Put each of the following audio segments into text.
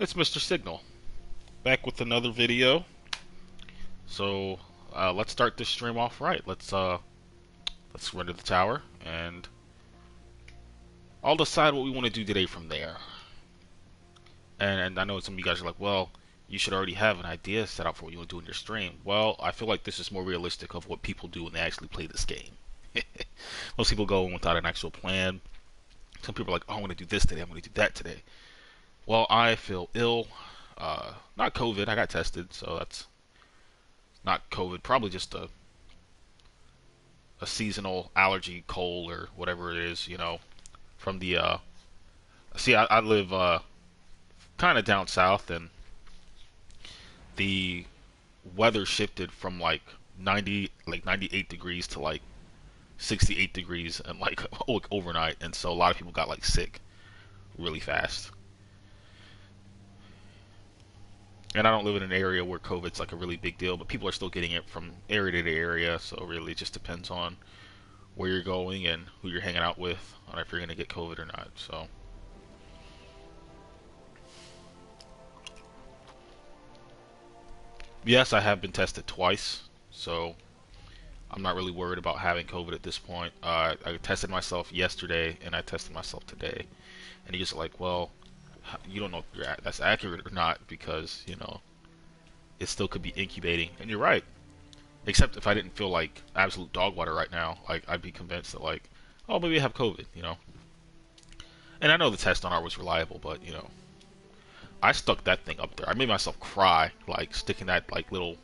It's Mr. Signal, back with another video. So let's start this stream off right. Let's run to the tower, and I'll decide what we want to do today from there. And I know some of you guys are like, well, you should already have an idea set out for what you want to do in your stream. Well, I feel like this is more realistic of what people do when they actually play this game. Most people go in without an actual plan. Some people are like, oh, I'm going to do this today, I'm going to do that today. Well, I feel ill. Not COVID, I got tested, so that's not COVID, probably just a seasonal allergy, cold, or whatever it is, from the, see, I live, kind of down south, and the weather shifted from like 98 degrees to like 68 degrees and like overnight, and so a lot of people got like sick really fast. And I don't live in an area where COVID's like a really big deal, but people are still getting it from area to area, so really it just depends on where you're going and who you're hanging out with on if you're going to get COVID or not. So yes, I have been tested twice, so I'm not really worried about having COVID at this point. I tested myself yesterday and I tested myself today, and you're just like, well, you don't know if that's accurate or not, because it still could be incubating. And you're right, except if I didn't feel like absolute dog water right now, like I'd be convinced that like, oh, maybe I have COVID. And I know the test on R was reliable, but I stuck that thing up there. I made myself cry, like sticking that like little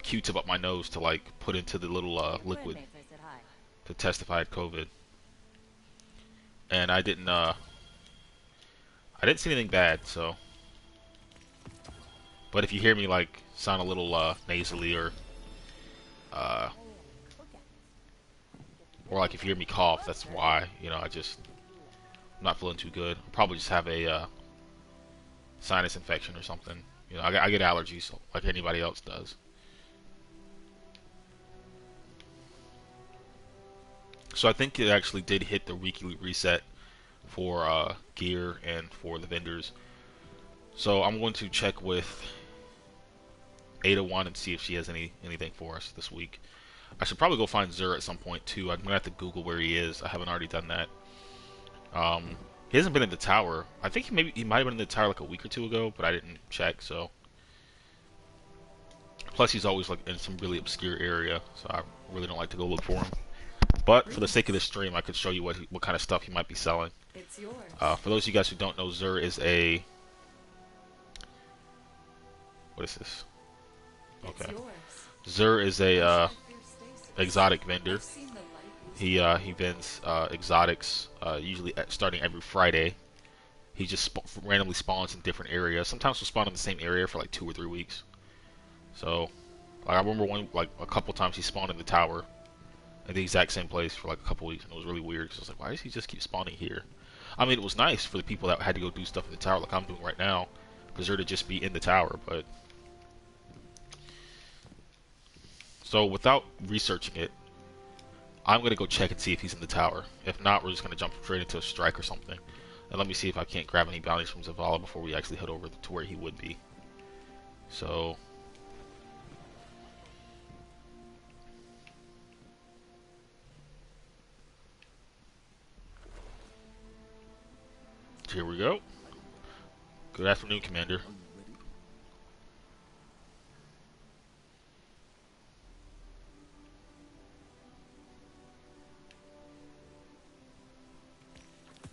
Q-tip up my nose to like put into the little liquid to test if I had COVID. And I didn't see anything bad. So, but if you hear me like sound a little nasally, uh, or like if you hear me cough, that's why. I'm not feeling too good. I'll probably just have a sinus infection or something. I get allergies like anybody else does. So I think it actually did hit the weekly reset for gear and for the vendors. So I'm going to check with Ada1 and see if she has anything for us this week. I should probably go find Zur at some point too. I'm gonna have to Google where he is. I haven't already done that. He hasn't been in the tower. I think he might have been in the tower like a week or two ago, but I didn't check. So plus he's always like in some really obscure area, so I really don't like to go look for him. But for the sake of this stream, I could show you what kind of stuff he might be selling. It's yours. For those of you guys who don't know, Zur is a... What is this? Okay. Zur is a exotic vendor. He vends exotics usually starting every Friday. He just randomly spawns in different areas. Sometimes he'll spawn in the same area for like 2 or 3 weeks. So, like, I remember a couple times he spawned in the tower at the exact same place for like a couple weeks, and it was really weird because I was like, why does he just keep spawning here? I mean, it was nice for the people that had to go do stuff in the tower like I'm doing right now, for Zur to just be in the tower, but... So, without researching it, I'm going to go check and see if he's in the tower. If not, we're just going to jump straight into a strike or something. And let me see if I can't grab any bounties from Zavala before we actually head over to where he would be. So... here we go. Good afternoon, Commander.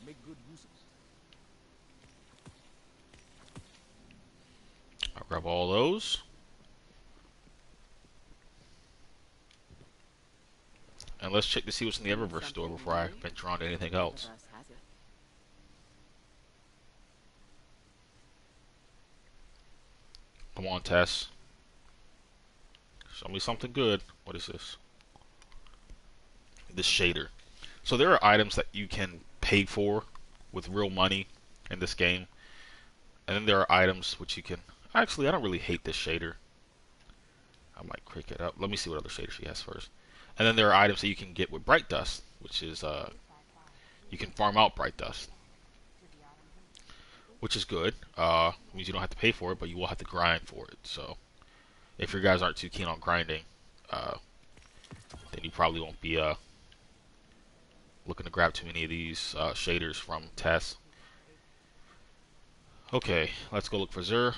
Make good use of it. I'll grab all those. And let's check to see what's in the Eververse store before I venture on to anything else. Come on, Tess. Show me something good. What is this? This shader. So there are items that you can pay for with real money in this game. And then there are items which you can... Actually, I don't really hate this shader. I might crick it up. Let me see what other shader she has first. And then there are items that you can get with Bright Dust, which is... you can farm out Bright Dust. which is good. Means you don't have to pay for it, but you will have to grind for it. So if your guys aren't too keen on grinding, uh, then you probably won't be looking to grab too many of these shaders from Tess. Okay, let's go look for Zur.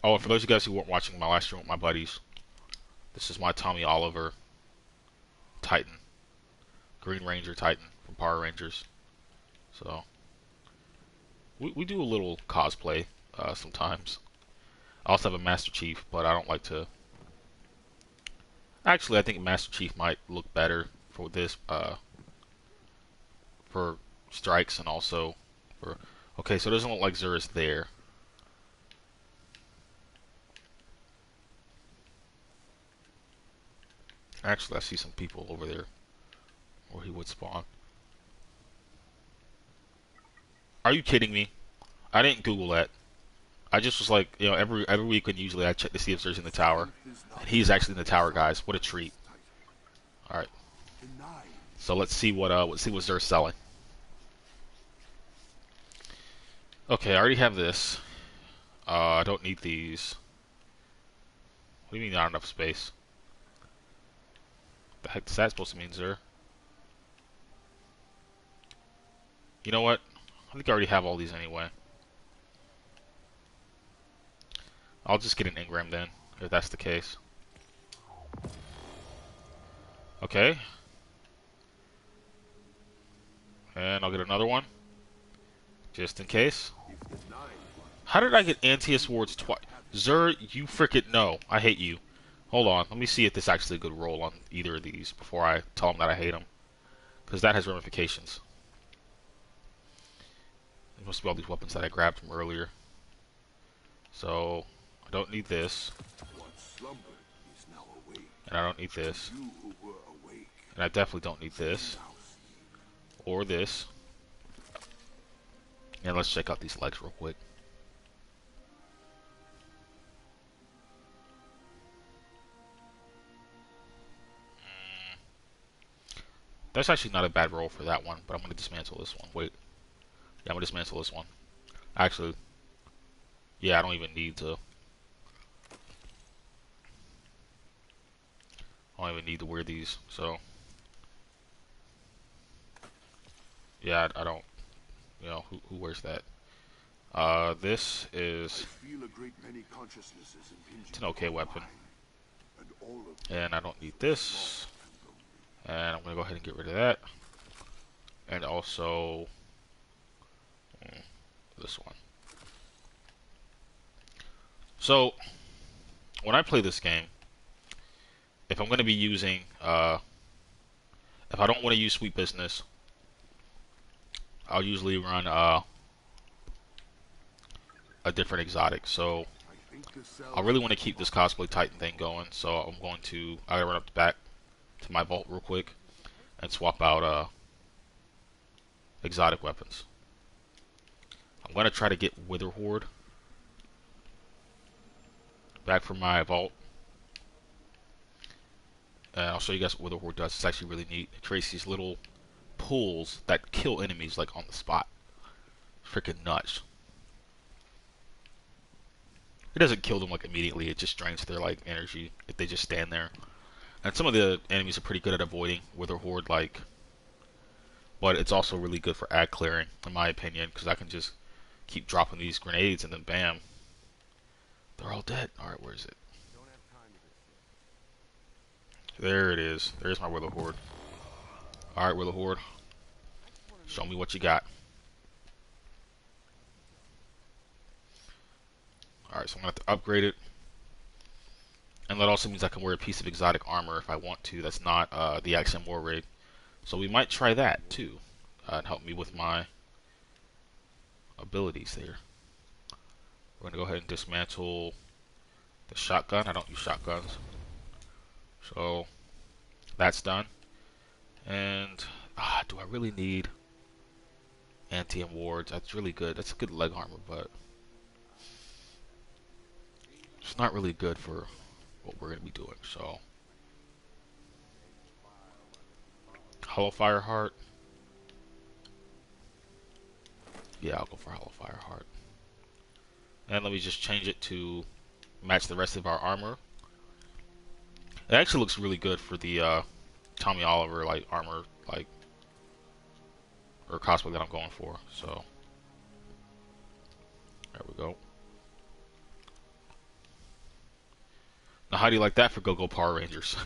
Oh, and for those of you guys who weren't watching my last stream with my buddies, this is my Tommy Oliver Titan, Green Ranger Titan from Power Rangers. So we do a little cosplay sometimes. I also have a Master Chief, but I don't like to. Actually, I think Master Chief might look better for this, for strikes and also for. Okay, so it doesn't look like Zur is there. Actually, I see some people over there where he would spawn. Are you kidding me? I didn't Google that. I just was like, you know, every week and usually I check to see if Zur's in the tower, and he's actually in the tower, guys. What a treat! All right, so let's see what Zur's selling. Okay, I already have this. I don't need these. What do you mean not enough space? The heck is that supposed to mean, Zur? You know what? I think I already have all these anyway. I'll just get an engram then, if that's the case. Okay. And I'll get another one, just in case. How did I get Antius wards twice? Zur, you frickin' no. I hate you. Hold on, let me see if this is actually a good roll on either of these before I tell him that I hate him. Because that has ramifications. It must be all these weapons that I grabbed from earlier. So, I don't need this. And I don't need this. And I definitely don't need this. Or this. And let's check out these legs real quick. That's actually not a bad roll for that one, but I'm going to dismantle this one. Wait. Yeah, I'm going to dismantle this one. Actually, yeah, I don't even need to. I don't even need to wear these, so. Yeah, I don't. You know, who wears that? This is. It's an okay weapon. And I don't need this. And I'm going to go ahead and get rid of that. And also this one. So, when I play this game, if I'm going to be using, if I don't want to use Sweet Business, I'll usually run a different exotic. So, I really want to keep this cosplay Titan thing going. So, I'm going to, I gotta run up back to my vault real quick and swap out exotic weapons. I'm going to try to get Wither Horde back from my vault. And I'll show you guys what Wither Horde does. It's actually really neat. It creates these little pools that kill enemies like on the spot. Freaking nuts. It doesn't kill them like immediately. It just drains their like energy if they just stand there. And some of the enemies are pretty good at avoiding Wither Horde, like, but it's also really good for ad clearing, in my opinion, because I can just keep dropping these grenades and then bam, they're all dead. All right, where is it? There it is. There's my Wither Horde. All right, Wither Horde, show me what you got. All right, so I'm gonna have to upgrade it. And that also means I can wear a piece of exotic armor if I want to. That's not the XM War Rig. So we might try that too, and help me with my abilities there. We're gonna go ahead and dismantle the shotgun. I don't use shotguns. So that's done. And do I really need anti-M wards? That's really good. That's a good leg armor, but it's not really good for what we're gonna be doing. So Hollow Fire Heart. Yeah, I'll go for Hollow Fire Heart. And let me just change it to match the rest of our armor. It actually looks really good for the Tommy Oliver like armor like or cosplay that I'm going for. So there we go. Now how do you like that for Go-Go Power Rangers?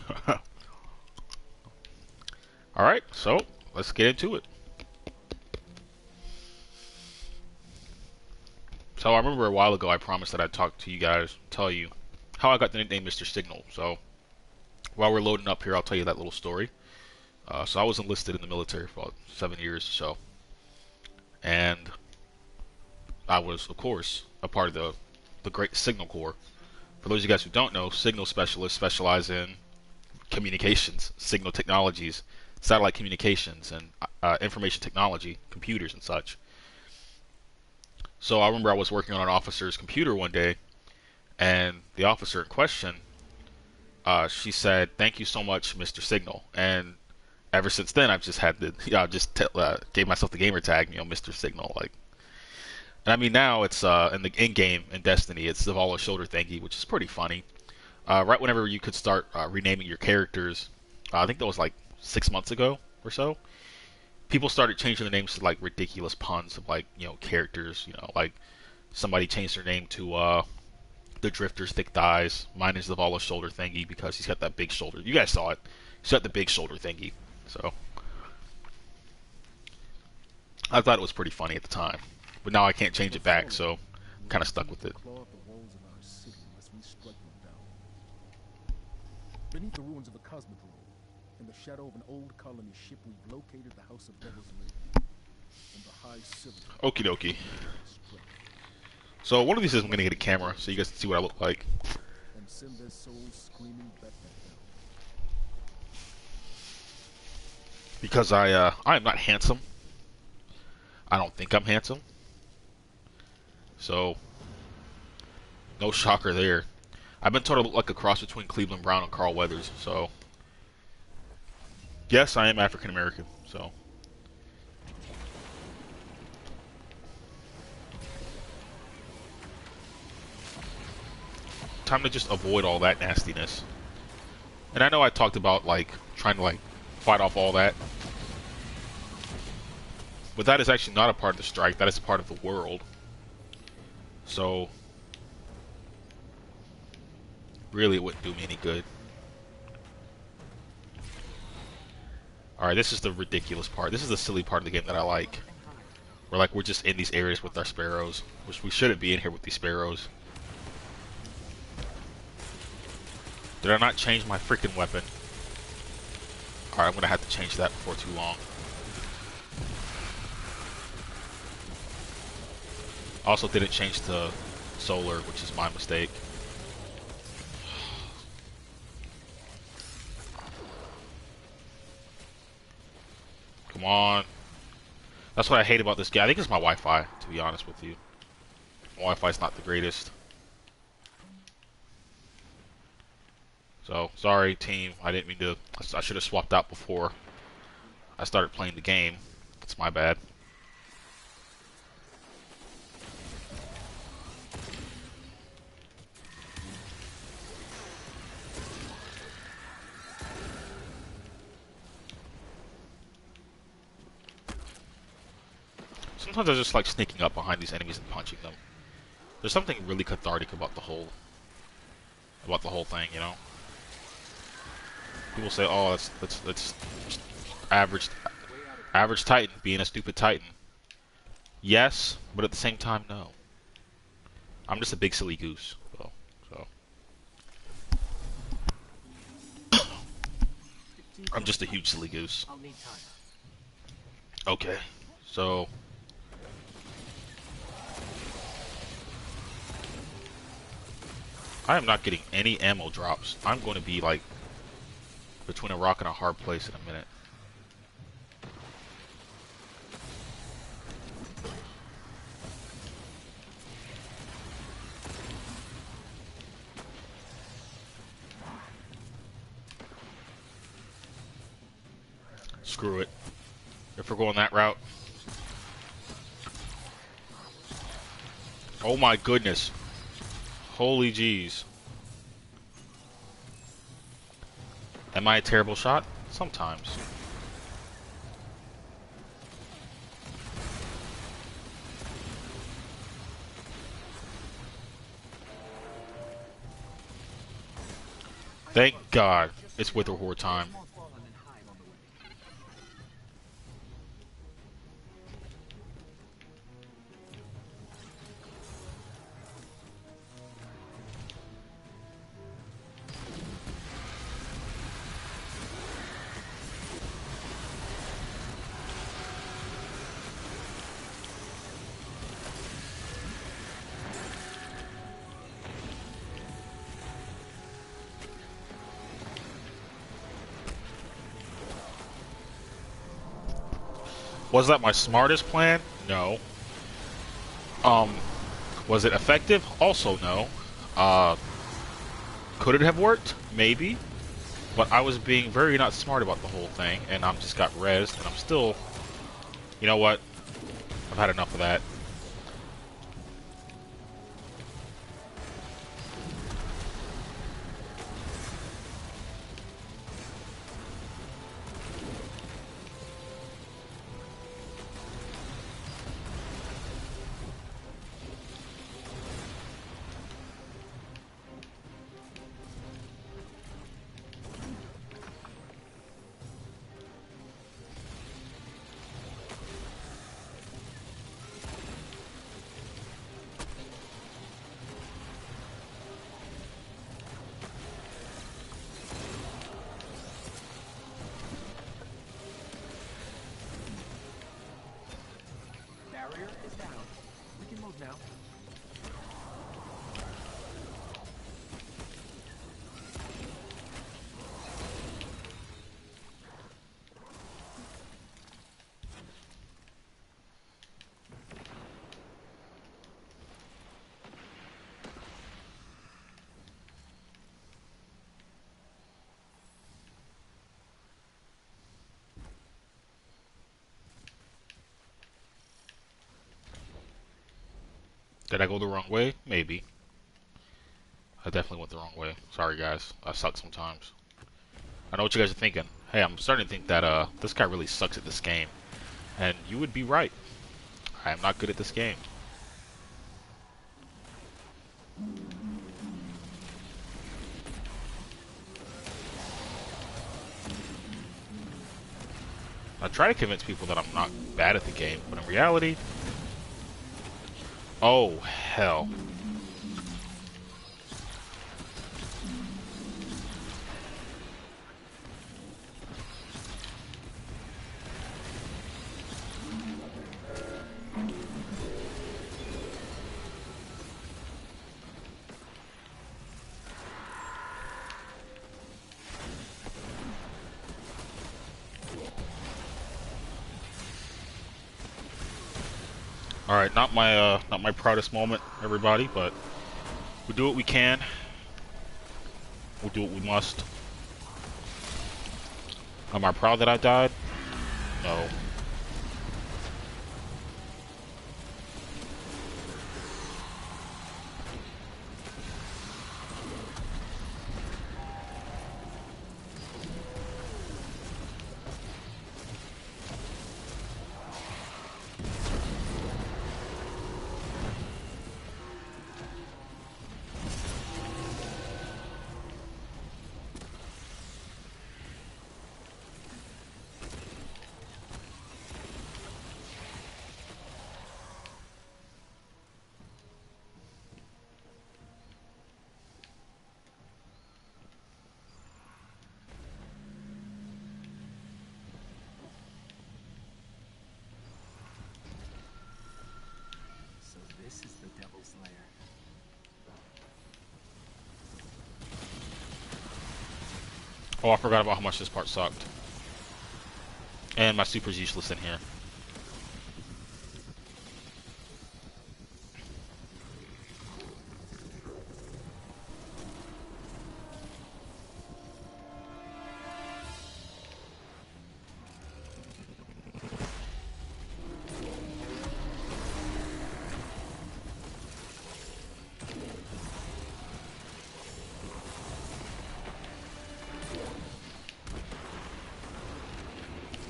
Alright, so let's get into it. So I remember a while ago I promised that I'd talk to you guys, tell you how I got the nickname Mr. Signal. So while we're loading up here, I'll tell you that little story. So I was enlisted in the military for about 7 years or so. And I was, of course, a part of the Great Signal Corps. For those of you guys who don't know, signal specialists specialize in communications, signal technologies, satellite communications, and information technology, computers and such. So I remember I was working on an officer's computer one day, and the officer in question, she said, "Thank you so much, Mr. Signal." And ever since then, I've just had the, I just gave myself the gamer tag, Mr. Signal. Like, and I mean now it's in the in-game in Destiny, it's the Volvo shoulder thingy, which is pretty funny. Right whenever you could start renaming your characters, I think that was like 6 months ago or so. People started changing their names to like ridiculous puns of like characters. Like somebody changed their name to the Drifter's thick thighs. Mine is the Volvo shoulder thingy because he's got that big shoulder. You guys saw it. He's got the big shoulder thingy. So I thought it was pretty funny at the time, but now I can't change it back, so I'm kind of stuck with it. Beneath the ruins of the Cosmodrome, in the shadow of an old colony ship, we've located the House of Devil's Lake. And the High Civil. Okie dokie. So one of these days I'm gonna get a camera so you guys can see what I look like. And send their souls screaming back down. Because I am not handsome. I don't think I'm handsome. So no shocker there. I've been told I look like a cross between Cleveland Brown and Carl Weathers, so yes, I am African American, so time to just avoid all that nastiness. And I know I talked about like trying to like fight off all that, but that is actually not a part of the strike. That is a part of the world. So really, it wouldn't do me any good. Alright, this is the ridiculous part. This is the silly part of the game that I like. We're just in these areas with our sparrows, which we shouldn't be in here with these sparrows. Did I not change my freaking weapon? Alright, I'm gonna have to change that before too long. Also didn't change to solar, which is my mistake. Come on. That's what I hate about this game. I think it's my Wi-Fi, to be honest with you. My Wi-Fi's not the greatest. So, sorry, team. I didn't mean to. I should have swapped out before I started playing the game. It's my bad. Sometimes I just like sneaking up behind these enemies and punching them. There's something really cathartic about the whole thing, you know. People say, "Oh, that's average Titan being a stupid Titan." Yes, but at the same time, no. I'm just a big silly goose, though. So I'm just a huge silly goose. Okay, so. I am not getting any ammo drops. I'm going to be like between a rock and a hard place in a minute. Screw it. If we're going that route. Oh my goodness. Holy jeez. Am I a terrible shot? Sometimes. Thank God it's Wither Horde time. Was that my smartest plan? No. Was it effective? Also no. Could it have worked? Maybe. But I was being very not smart about the whole thing, and I'm just got rezzed, and I'm still... You know what? I've had enough of that. Barrier is down. We can move now. Did I go the wrong way? Maybe. I definitely went the wrong way. Sorry guys. I suck sometimes. I know what you guys are thinking. Hey, I'm starting to think that this guy really sucks at this game. And you would be right. I am not good at this game. I try to convince people that I'm not bad at the game, but in reality... Oh, hell. Alright, not my proudest moment, everybody, but we do what we can. We'll do what we must. Am I proud that I died? No. This is the Devil's Lair. Oh, I forgot about how much this part sucked. And my super's useless in here.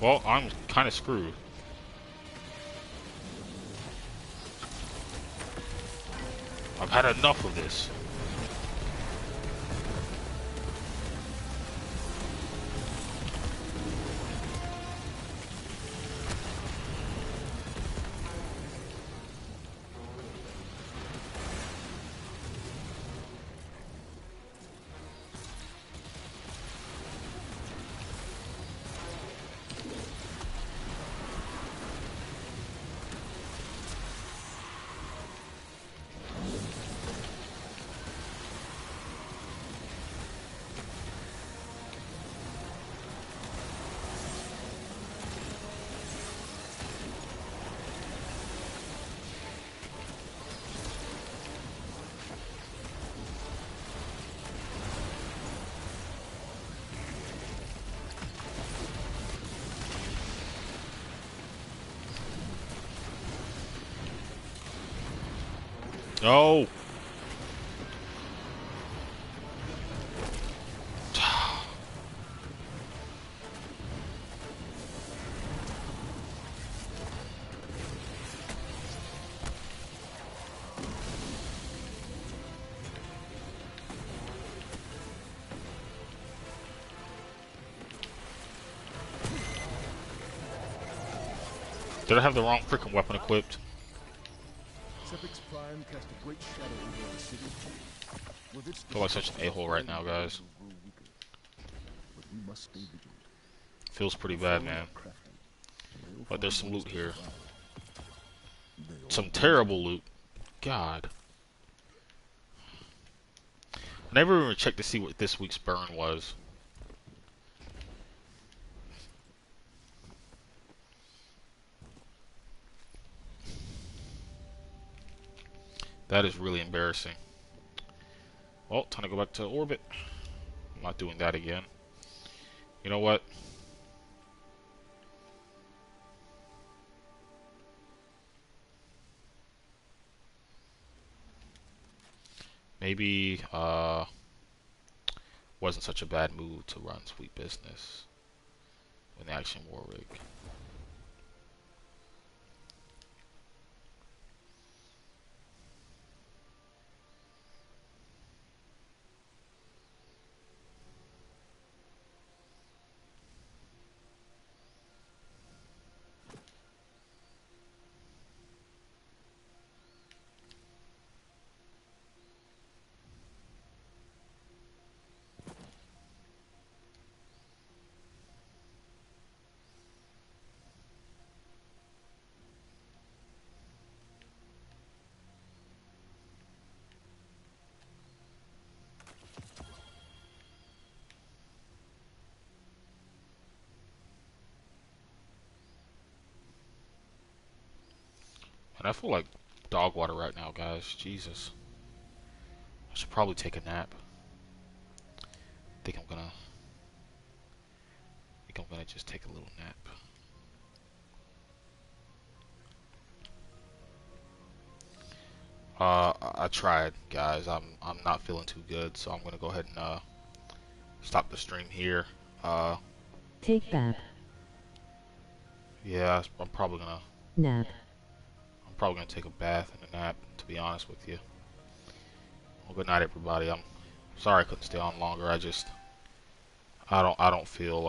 Well, I'm kind of screwed. I've had enough of this. No. Did I have the wrong freaking weapon equipped? Sepic's prime cast a great shadow over the city. With its I feel like such an a-hole right now, guys. But we must stay vigilant. Feels pretty bad, man. But there's some loot here. Some terrible loot. God. I never even checked to see what this week's burn was. That is really embarrassing. Well, time to go back to orbit. I'm not doing that again. You know what? Maybe wasn't such a bad move to run sweet business with the action war rig. And I feel like dog water right now, guys. Jesus. I should probably take a nap. I think I'm gonna just take a little nap. I tried, guys. I'm not feeling too good, so I'm gonna go ahead and stop the stream here. Take bath. Yeah, I'm probably gonna Nap. take a bath and a nap, to be honest with you. Well, good night, everybody. I'm sorry I couldn't stay on longer. I don't feel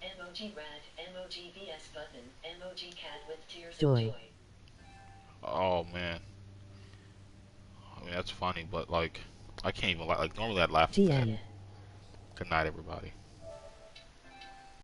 Emoji rad, emoji vs button, emoji cat with tears Joy. of joy. Oh man. I mean that's funny, but like I can't even like normally I'd laugh at that. GM. Good night, everybody.